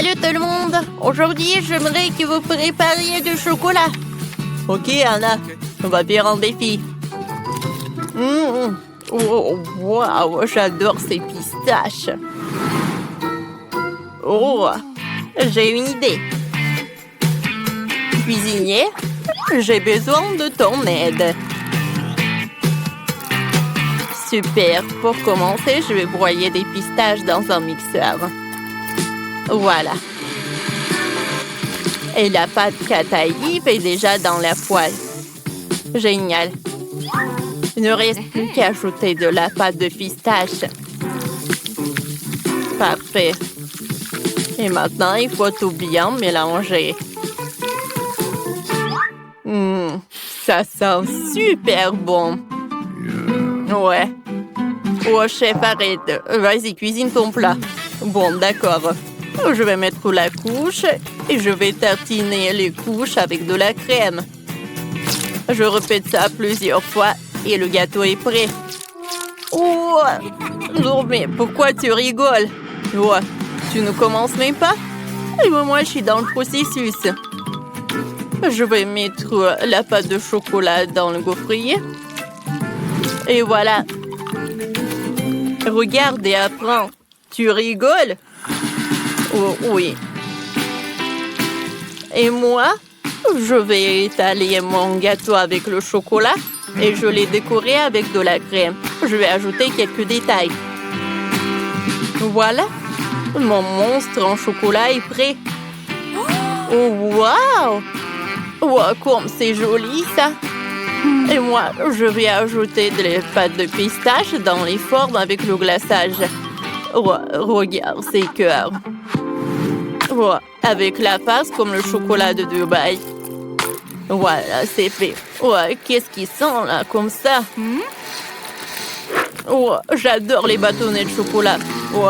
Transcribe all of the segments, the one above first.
Salut tout le monde! Aujourd'hui, j'aimerais que vous prépariez du chocolat. Ok, Anna, on va faire un défi. Oh, wow, j'adore ces pistaches. Oh, j'ai une idée. Cuisinier, j'ai besoin de ton aide. Super, pour commencer, je vais broyer des pistaches dans un mixeur. Voilà. Et la pâte Kataïf est déjà dans la poêle. Génial. Il ne reste plus qu'à ajouter de la pâte de pistache. Parfait. Et maintenant, il faut tout bien mélanger. Ça sent super bon. Ouais. Oh, chef, arrête. Vas-y, cuisine ton plat. Bon, d'accord. Je vais mettre la couche et je vais tartiner les couches avec de la crème. Je répète ça plusieurs fois et le gâteau est prêt. Oh, non, mais pourquoi tu rigoles? Oh, tu ne commences même pas? Et moi, je suis dans le processus. Je vais mettre la pâte de chocolat dans le gaufrier. Et voilà. Regarde et apprends. Tu rigoles? Oh, oui. Et moi, je vais étaler mon gâteau avec le chocolat et je l'ai décoré avec de la crème. Je vais ajouter quelques détails. Voilà. Mon monstre en chocolat est prêt. Oh, wow! Wow, comme c'est joli, ça! Et moi, je vais ajouter des pâtes de pistache dans les formes avec le glaçage. Oh, regarde ces cœurs. Oh, avec la face comme le chocolat de Dubaï. Voilà, c'est fait. Oh, qu'est-ce qui sent là, comme ça? Oh, j'adore les bâtonnets de chocolat. Oh,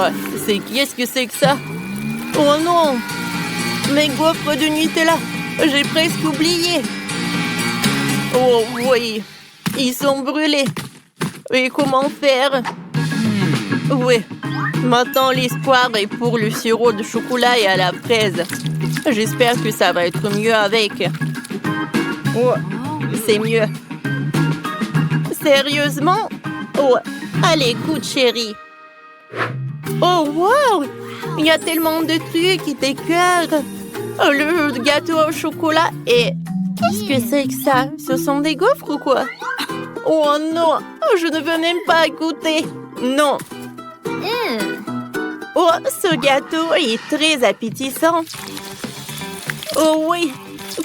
qu'est-ce que c'est que ça? Oh non! Mes gaufres de Nutella! J'ai presque oublié. Oh oui, ils sont brûlés. Et comment faire? Oui, maintenant l'espoir est pour le sirop de chocolat et à la fraise. J'espère que ça va être mieux avec. Oh, c'est mieux. Sérieusement? Oh, allez, goûte, chérie. Oh, wow! Il y a tellement de trucs et des cœurs. Oh, le gâteau au chocolat et... Qu'est-ce que c'est que ça? Ce sont des gaufres ou quoi? Oh non! Je ne veux même pas goûter. Non. Oh, ce gâteau est très appétissant. Oh oui,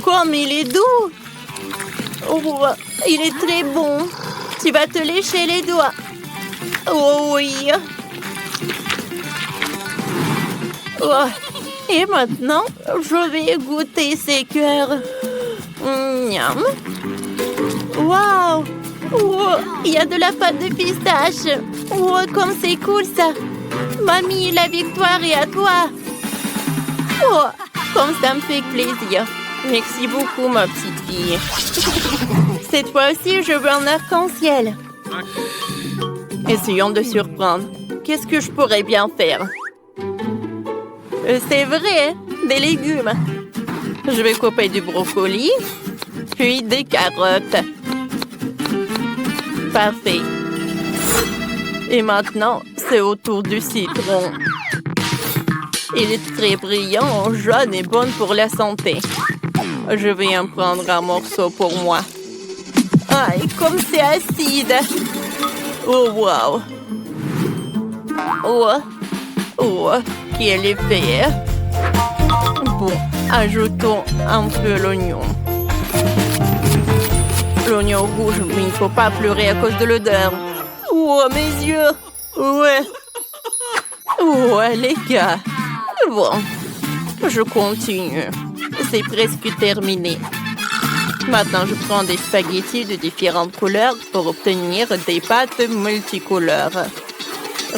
comme il est doux. Oh, il est très bon. Tu vas te lécher les doigts. Oh oui. Oh. Et maintenant, je vais goûter ces cœurs. Miam. Wow! Oh, il y a de la pâte de pistache. Oh, comme c'est cool ça. Mamie, la victoire est à toi. Oh, comme ça me fait plaisir. Merci beaucoup, ma petite fille. Cette fois aussi, je veux un arc-en-ciel. Essayons de surprendre. Qu'est-ce que je pourrais bien faire? C'est vrai, des légumes. Je vais couper du brocoli, puis des carottes. Parfait. Et maintenant, c'est au tour du citron. Il est très brillant, jaune et bon pour la santé. Je vais en prendre un morceau pour moi. Ah, et comme c'est acide. Oh, wow. Oh, oh, quel effet. Bon, ajoutons un peu l'oignon. L'oignon rouge, mais il ne faut pas pleurer à cause de l'odeur. Oh, mes yeux. Ouais. Ouais, les gars. Bon, je continue. C'est presque terminé. Maintenant, je prends des spaghettis de différentes couleurs pour obtenir des pâtes multicolores.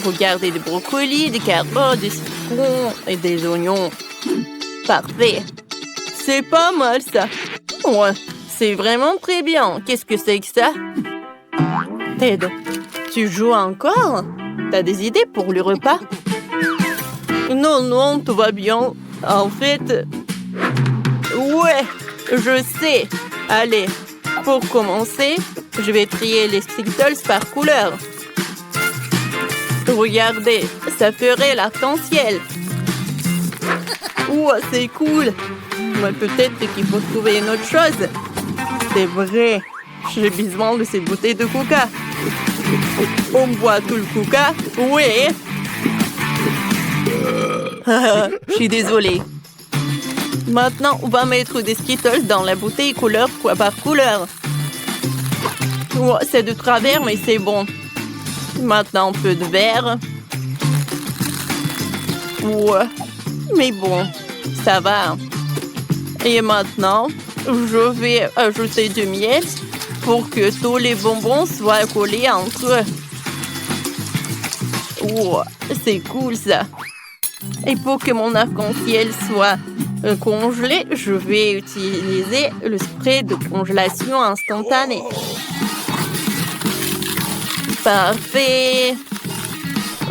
Regardez des brocolis, des carottes, des citrons et des oignons. Parfait. C'est pas mal, ça. Ouais, c'est vraiment très bien. Qu'est-ce que c'est que ça? Ted, tu joues encore? T'as des idées pour le repas? Non, non, tout va bien. En fait... Ouais, je sais. Allez, pour commencer, je vais trier les Skittles par couleur. Regardez, ça ferait l'arc-en-ciel. Ouah, c'est cool. Mais peut-être qu'il faut trouver une autre chose. C'est vrai, j'ai besoin de ces bouteilles de coca. On boit tout le coca? Oui. Je suis désolée. Maintenant, on va mettre des Skittles dans la bouteille couleur par couleur. Oh, c'est de travers, mais c'est bon. Maintenant, un peu de vert. Ouais, mais bon, ça va. Et maintenant, je vais ajouter du miel pour que tous les bonbons soient collés entre eux. Oh, c'est cool ça. Et pour que mon arc-en-ciel soit congelé, je vais utiliser le spray de congélation instantanée. Parfait.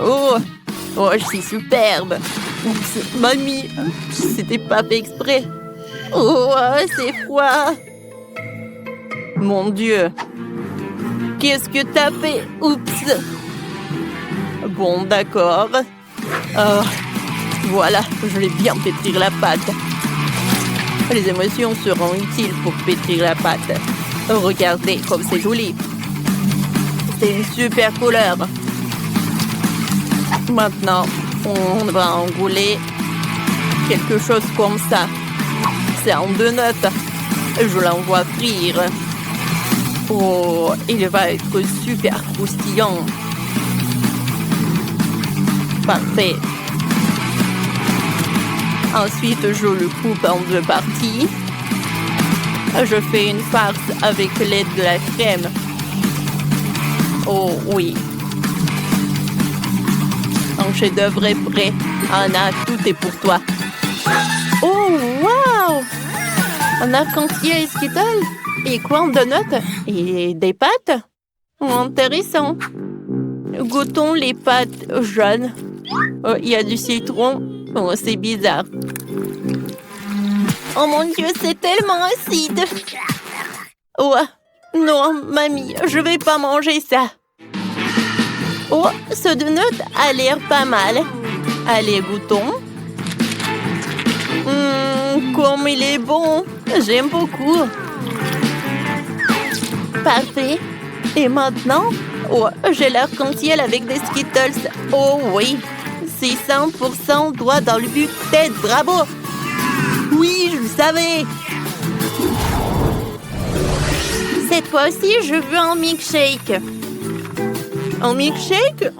Oh, je suis superbe. Oups, mamie, c'était pas fait exprès. Oh, c'est froid. Mon Dieu. Qu'est-ce que t'as fait? Oups. Bon, d'accord. Voilà, je vais bien pétrir la pâte. Les émotions seront utiles pour pétrir la pâte. Regardez comme c'est joli. C'est une super couleur. Maintenant, on va enrouler quelque chose comme ça. C'est en 2 notes. Je l'envoie frire. Oh, il va être super croustillant. Parfait. Ensuite, je le coupe en 2 parties. Je fais une farce avec l'aide de la crème. Oh oui. Un chef-d'œuvre est prêt. Anna, tout est pour toi. Oh, wow! Un arc-en-ciel Skittles et quoi de notes et des pâtes? Intéressant. Goûtons les pâtes jaunes. Oh, il y a du citron. Oh, c'est bizarre. Oh mon Dieu, c'est tellement acide. Oh, non, mamie, je vais pas manger ça. Oh, ce donut a l'air pas mal. Allez, goûtons. Comme il est bon. J'aime beaucoup. Parfait. Et maintenant, oh, j'ai l'arc-en-ciel avec des Skittles. Oh oui. C'est 100% droit dans le but. Tête, bravo. Oui, je le savais. Cette fois-ci, je veux un milkshake. Un milkshake?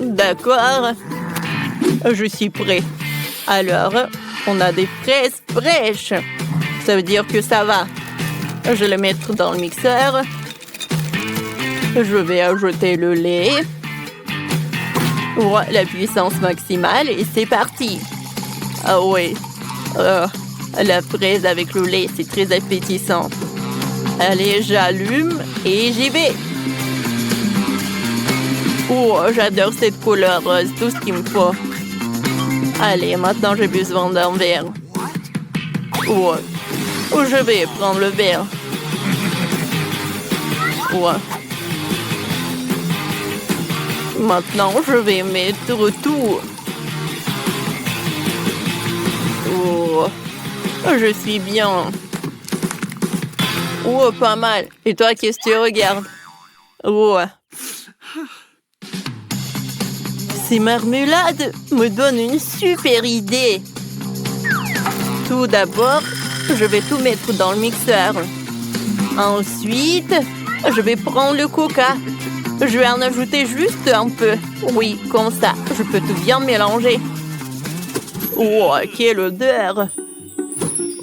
D'accord. Je suis prêt. Alors, on a des fraises fraîches. Ça veut dire que ça va. Je vais le mettre dans le mixeur. Je vais ajouter le lait. Ouais, la puissance maximale et c'est parti. Ah oui. La fraise avec le lait, c'est très appétissant. Allez, j'allume et j'y vais. Oh, j'adore cette couleur rose, tout ce qu'il me faut. Allez, maintenant j'ai besoin d'un verre. Oh, je vais prendre le verre. Ouais. Maintenant, je vais mettre tout. Oh, je suis bien. Oh, pas mal. Et toi, qu'est-ce que tu regardes? Oh. Ces marmelades me donnent une super idée. Tout d'abord, je vais tout mettre dans le mixeur. Ensuite, je vais prendre le coca. Je vais en ajouter juste un peu. Oui, comme ça, je peux tout bien mélanger. Oh, quelle odeur!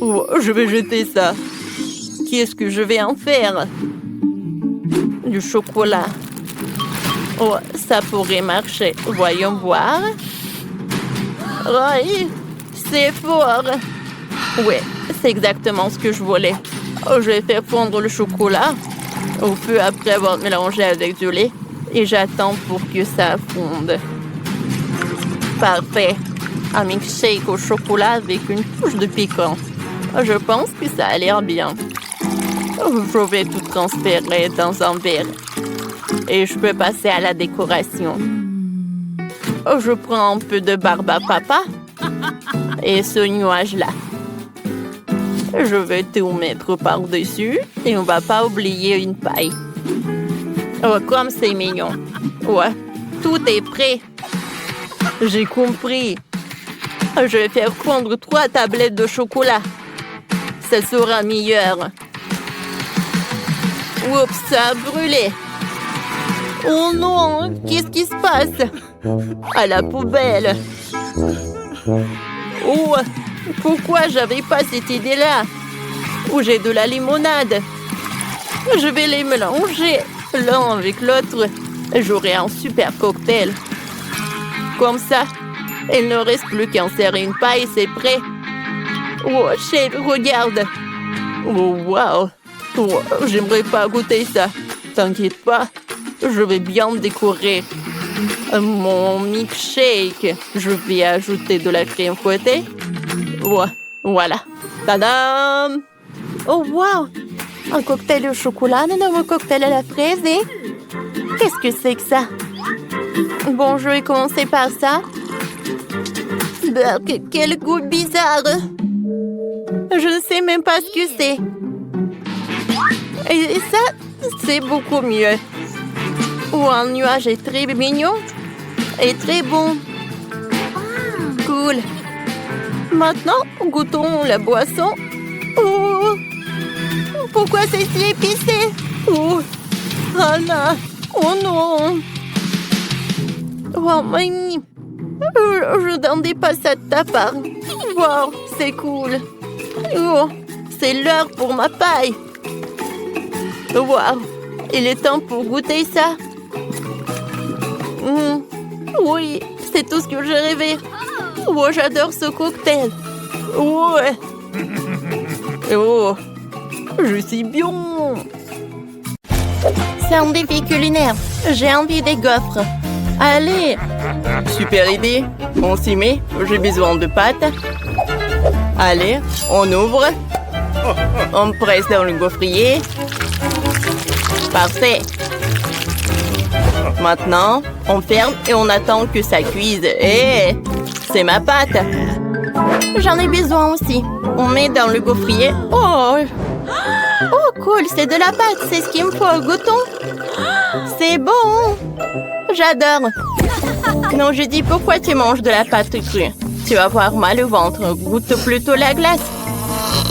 Oh, je vais jeter ça. Qu'est-ce que je vais en faire? Du chocolat. Oh, ça pourrait marcher. Voyons voir. Oui, c'est fort. Oui, c'est exactement ce que je voulais. Oh, je vais faire fondre le chocolat au feu après avoir mélangé avec du lait. Et j'attends pour que ça fonde. Parfait. Un milkshake au chocolat avec une touche de piquant. Je pense que ça a l'air bien. Je vais tout transférer dans un verre. Et je peux passer à la décoration. Je prends un peu de barbe à papa. Et ce nuage-là. Je vais tout mettre par-dessus. Et on va pas oublier une paille. Oh, comme c'est mignon. Ouais, tout est prêt. J'ai compris. Je vais faire fondre 3 tablettes de chocolat. Ça sera meilleur. Oups, ça a brûlé. Oh non, qu'est-ce qui se passe? À la poubelle. Oh, pourquoi j'avais pas cette idée-là? Oh, j'ai de la limonade. Je vais les mélanger l'un avec l'autre. J'aurai un super cocktail. Comme ça, il ne reste plus qu'à insérer une paille, c'est prêt. Oh, chef, regarde. Oh, wow. Oh, j'aimerais pas goûter ça. T'inquiète pas, je vais bien décorer mon milkshake. Je vais ajouter de la crème fouettée. Ouais, voilà. Tadam! Oh, wow! Un cocktail au chocolat, un énorme cocktail à la fraise et... Qu'est-ce que c'est que ça? Bon, je vais commencer par ça. Bah, quel goût bizarre! Je ne sais même pas ce que c'est. Et ça, c'est beaucoup mieux. Oh, un nuage est très mignon et très bon. Cool. Maintenant, goûtons la boisson. Oh, pourquoi c'est si épicé? Oh, Anna. Oh non. Oh, mamie. Je n'attendais pas ça de ta part. Wow, c'est cool. Oh, c'est l'heure pour ma paille. Wow, il est temps pour goûter ça. Oui, c'est tout ce que j'ai rêvé. Oh, j'adore ce cocktail. Ouais. Oh, je suis bien. C'est un défi culinaire. J'ai envie des gaufres. Allez. Super idée. On s'y met. J'ai besoin de pâtes. Allez, on ouvre. On presse dans le gaufrier. Parfait. Maintenant, on ferme et on attend que ça cuise. Et c'est ma pâte. J'en ai besoin aussi. On met dans le gaufrier. Oh, cool, c'est de la pâte. C'est ce qu'il me faut. Goûtons. C'est bon. J'adore. Non, je dis pourquoi tu manges de la pâte crue. Tu vas avoir mal au ventre. Goûte plutôt la glace.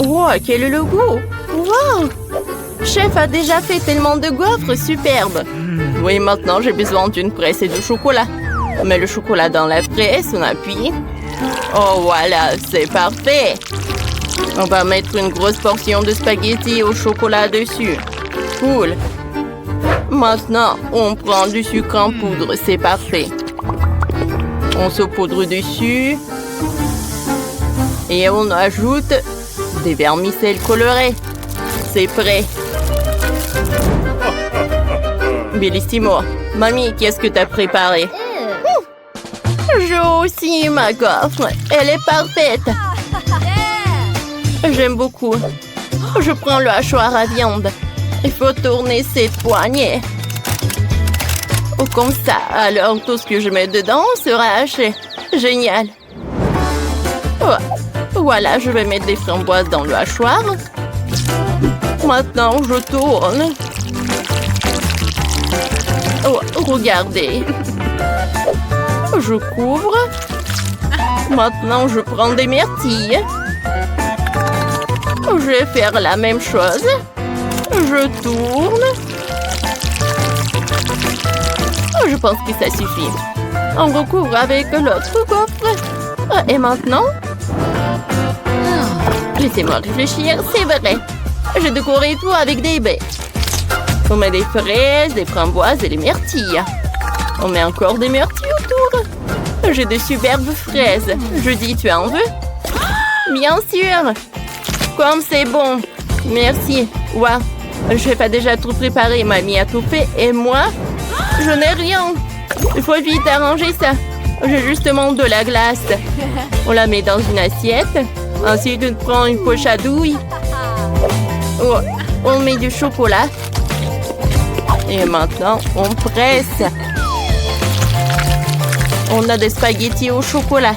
Wow, quel est le goût. Wow. Chef a déjà fait tellement de gaufres superbes. Oui, maintenant j'ai besoin d'une presse et de chocolat. On met le chocolat dans la presse, on appuie. Oh voilà, c'est parfait. On va mettre une grosse portion de spaghettis au chocolat dessus. Cool. Maintenant, on prend du sucre en poudre, c'est parfait. On saupoudre dessus. Et on ajoute des vermicelles colorées. C'est prêt. Bellissimo. Mamie, qu'est-ce que t'as préparé? J'ai aussi ma gaufre. Elle est parfaite. J'aime beaucoup. Je prends le hachoir à viande. Il faut tourner cette poignée. Oh, comme ça, alors tout ce que je mets dedans sera haché. Génial. Oh, voilà, je vais mettre des framboises dans le hachoir. Maintenant, je tourne. Oh, regardez. Je couvre. Maintenant, je prends des myrtilles. Je vais faire la même chose. Je tourne. Je pense que ça suffit. On recouvre avec l'autre gaufre. Et maintenant? Laissez-moi réfléchir, c'est vrai. J'ai décoré tout avec des baies. On met des fraises, des framboises et des myrtilles. On met encore des myrtilles autour. J'ai de superbes fraises. Je dis, tu en veux? Bien sûr. Comme c'est bon. Merci. Wow. Le chef a déjà tout préparé. Mamie a tout fait. Et moi, je n'ai rien. Il faut vite arranger ça. J'ai justement de la glace. On la met dans une assiette. Ensuite, on prend une poche à douille. Oh, on met du chocolat. Et maintenant, on presse. On a des spaghettis au chocolat.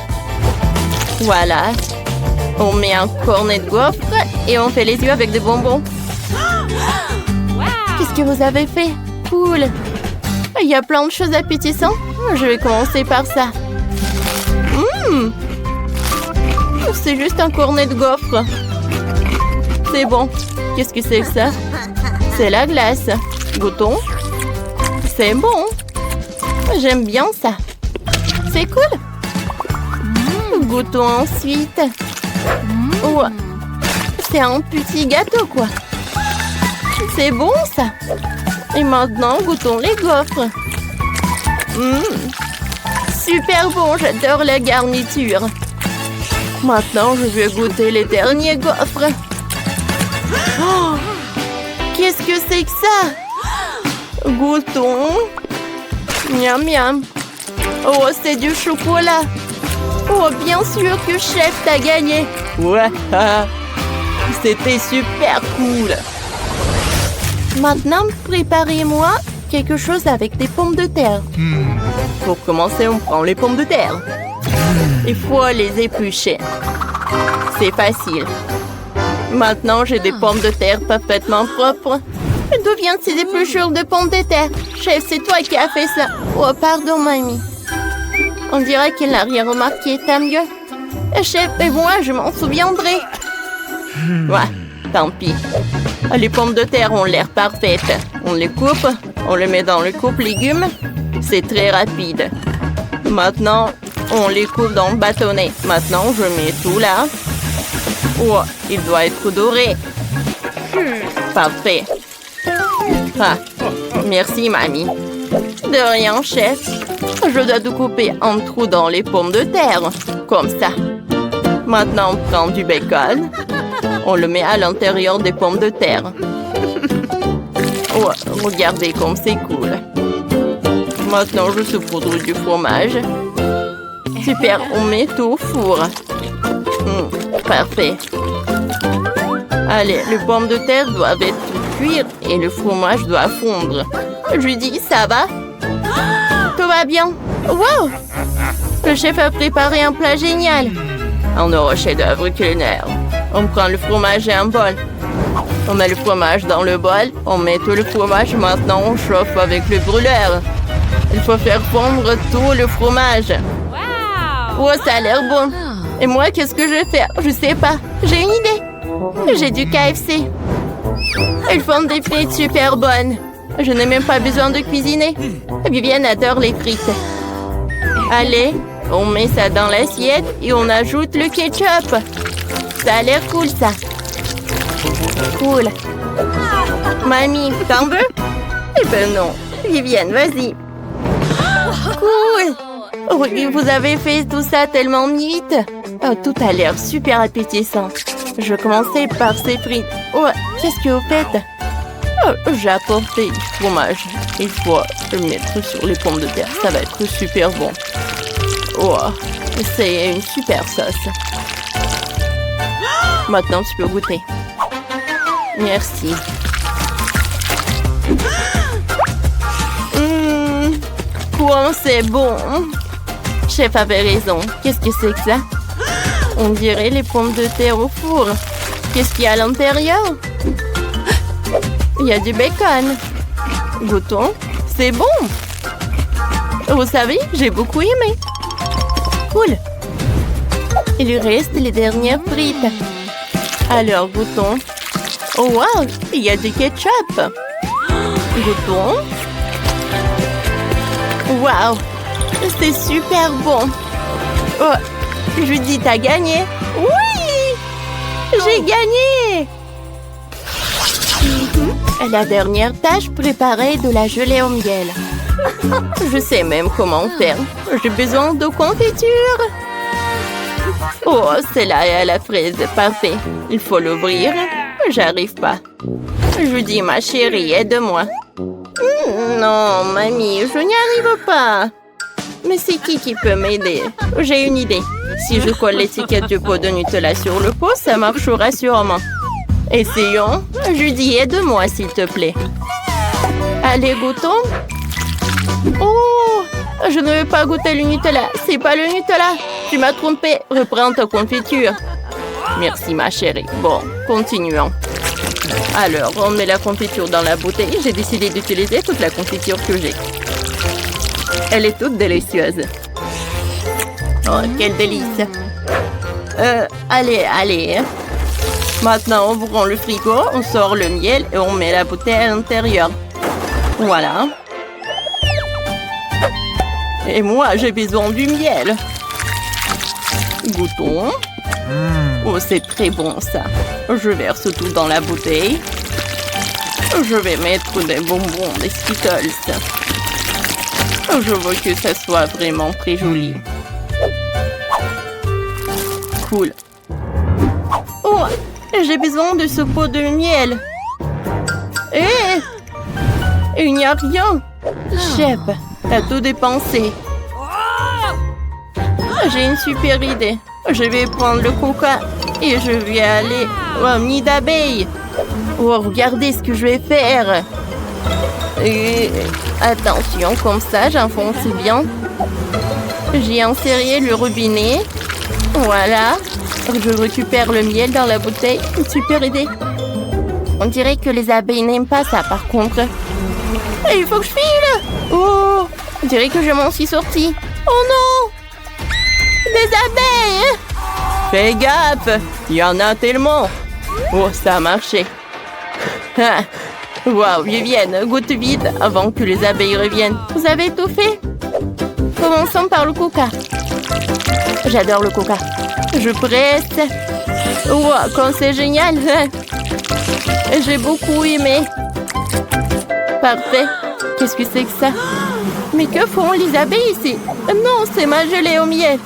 Voilà. On met un cornet de gaufre et on fait les yeux avec des bonbons. Qu'est-ce que vous avez fait? Cool. Il y a plein de choses appétissantes. Je vais commencer par ça. C'est juste un cornet de gaufre. C'est bon. Qu'est-ce que c'est que ça? C'est la glace. Goûtons. C'est bon. J'aime bien ça. C'est cool. Goûtons ensuite. Oh, c'est un petit gâteau, quoi. C'est bon, ça. Et maintenant, goûtons les gaufres. Super bon, j'adore la garniture. Maintenant, je vais goûter les derniers gaufres. Oh, qu'est-ce que c'est que ça? Goûtons. Miam, miam. Oh, c'est du chocolat. Oh, bien sûr que chef t'a gagné. Ouais, c'était super cool. Maintenant, préparez-moi quelque chose avec des pommes de terre. Pour commencer, on prend les pommes de terre. Il faut les éplucher. C'est facile. Maintenant, j'ai des pommes de terre parfaitement propres. D'où viennent ces épluchures de pommes de terre? Chef, c'est toi qui as fait ça. Oh, pardon, mamie. On dirait qu'elle n'a rien remarqué, tant mieux. Chef, et moi, je m'en souviendrai. Ouais, tant pis. Les pommes de terre ont l'air parfaites. On les coupe, on les met dans le coupe-légumes. C'est très rapide. Maintenant, on les coupe dans le bâtonnet. Maintenant, je mets tout là. Oh, il doit être doré. Parfait. Ah, merci, mamie. De rien, chef. Je dois tout couper en trous dans les pommes de terre. Comme ça. Maintenant, on prend du bacon. On le met à l'intérieur des pommes de terre. Oh, regardez comme c'est cool. Maintenant, je saupoudre du fromage. Super, on met tout au four. Parfait. Allez, les pommes de terre doivent être cuire et le fromage doit fondre. Je dis, ça va? Tout va bien. Wow! Le chef a préparé un plat génial. Un heureux chef-d'œuvre culinaire. On prend le fromage et un bol. On met le fromage dans le bol. On met tout le fromage. Maintenant, on chauffe avec le brûleur. Il faut faire fondre tout le fromage. Oh, ça a l'air bon. Et moi, qu'est-ce que je vais faire? Je sais pas. J'ai une idée. J'ai du KFC. Ils font des frites super bonnes. Je n'ai même pas besoin de cuisiner. Viviane adore les frites. Allez, on met ça dans l'assiette et on ajoute le ketchup. Ça a l'air cool, ça. Cool. Mamie, t'en veux? Eh ben non. Viviane, vas-y. Cool. Oui, vous avez fait tout ça tellement vite. Oh, tout a l'air super appétissant. Je vais commencer par ces frites. Oh, qu'est-ce que vous faites? Oh, j'ai apporté du fromage. Il faut le mettre sur les pommes de terre. Ça va être super bon. Oh, c'est une super sauce. Maintenant, tu peux goûter. Merci. Quoi, c'est bon. Chef avait raison. Qu'est-ce que c'est que ça? On dirait les pommes de terre au four. Qu'est-ce qu'il y a à l'intérieur? Il y a du bacon. Goûtons. C'est bon. Vous savez, j'ai beaucoup aimé. Cool. Il lui reste les dernières frites. Alors, goûtons. Oh, wow, il y a du ketchup. Goûtons. Wow, c'est super bon. Oh, Judy, t'as gagné. Oui, j'ai gagné. La dernière tâche, préparer de la gelée au miel. Je sais même comment faire. J'ai besoin de confiture. Oh, celle-là est à la fraise. Parfait. Il faut l'ouvrir. J'arrive pas. Je dis, ma chérie, aide-moi. Non, mamie, je n'y arrive pas. Mais c'est qui peut m'aider? J'ai une idée. Si je colle l'étiquette du pot de Nutella sur le pot, ça marchera sûrement. Essayons. Judy, aide-moi, s'il te plaît. Allez, goûtons. Oh! Je ne veux pas goûter le Nutella. C'est pas le Nutella. Tu m'as trompé. Reprends ta confiture. Merci, ma chérie. Bon, continuons. Alors, on met la confiture dans la bouteille. J'ai décidé d'utiliser toute la confiture que j'ai. Elle est toute délicieuse. Oh, quel délice. Allez. Maintenant, ouvrons le frigo, on sort le miel et on met la bouteille à l'intérieur. Voilà. Et moi, j'ai besoin du miel. Goûtons. Oh, c'est très bon, ça. Je verse tout dans la bouteille. Je vais mettre des bonbons, des Skittles. Je veux que ça soit vraiment très joli. Cool. Oh, j'ai besoin de ce pot de miel. Il n'y a rien. Chef, t'as tout dépensé. J'ai une super idée. Je vais prendre le coca et je vais aller au nid d'abeilles. Oh, regardez ce que je vais faire. Et attention, comme ça, j'enfonce bien. J'ai inséré le robinet. Voilà. Je récupère le miel dans la bouteille. Une super idée. On dirait que les abeilles n'aiment pas ça, par contre. Et il faut que je file. Oh, on dirait que je m'en suis sortie. Oh non! Des abeilles! Fais gaffe! Il y en a tellement! Oh, ça a marché. Ah. Waouh, Vivienne, goûte vite avant que les abeilles reviennent. Vous avez tout fait? Commençons par le coca. J'adore le coca. Je presse. Wow, comme c'est génial. J'ai beaucoup aimé. Parfait. Qu'est-ce que c'est que ça? Mais que font les abeilles ici? Non, c'est ma gelée au miel.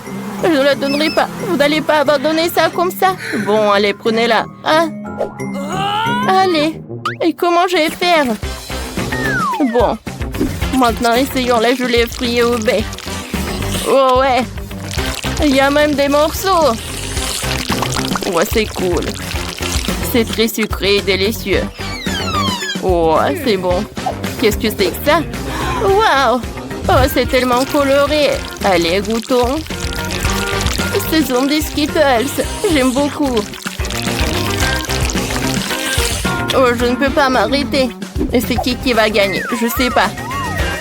Je ne la donnerai pas. Vous n'allez pas abandonner ça comme ça. Bon, allez, prenez-la. Hein? Allez. Et comment je vais faire? Bon. Maintenant, essayons la gelée fruits au baie. Oh ouais. Il y a même des morceaux. Ouais, c'est cool. C'est très sucré et délicieux. Oh, c'est bon. Qu'est-ce que c'est que ça? Waouh! Oh, c'est tellement coloré. Allez, goûtons. Ce sont des Skittles. J'aime beaucoup. Oh, je ne peux pas m'arrêter. Et c'est qui va gagner? Je sais pas.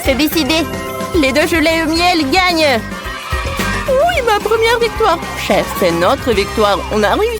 C'est décidé. Les deux gelées au miel gagnent. Oui, ma première victoire. Chef, c'est notre victoire. On a réussi.